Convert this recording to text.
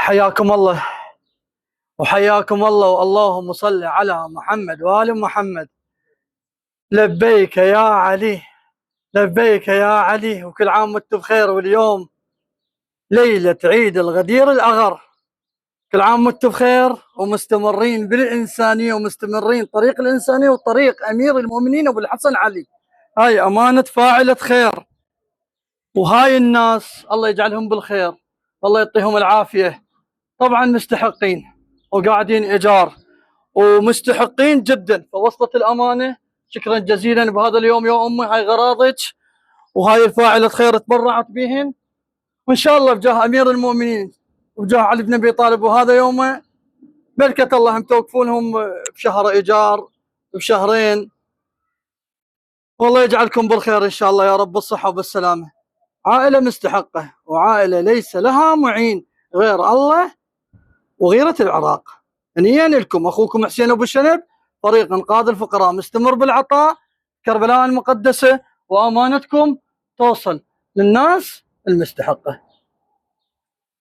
حياكم الله وحياكم الله، واللهم صل على محمد وآل محمد. لبيك يا علي، لبيك يا علي، وكل عام وانتم بخير. واليوم ليلة عيد الغدير الأغر، كل عام وانتم بخير ومستمرين بالإنسانية ومستمرين طريق الإنسانية وطريق أمير المؤمنين أبو الحسن علي. هاي أمانة فاعلة خير، وهاي الناس الله يجعلهم بالخير، الله يعطيهم العافية. طبعا مستحقين وقاعدين إيجار ومستحقين جدا، فوصلت الأمانة. شكرا جزيلا بهذا اليوم يا أمي، هاي غراضك وهاي الفاعلة خير تبرعت بهن، وإن شاء الله بجاه أمير المؤمنين وبجاه علي بن أبي طالب وهذا يومه بركة الله متوقفون لهم بشهر إيجار بشهرين، والله يجعلكم بالخير إن شاء الله يا رب، بالصحة وبالسلامة. عائلة مستحقة وعائلة ليس لها معين غير الله وغيرة العراق. هنيئا لكم، أخوكم حسين أبو الشنب، فريق إنقاذ الفقراء، مستمر بالعطاء كربلاء المقدسة، وأمانتكم توصل للناس المستحقة.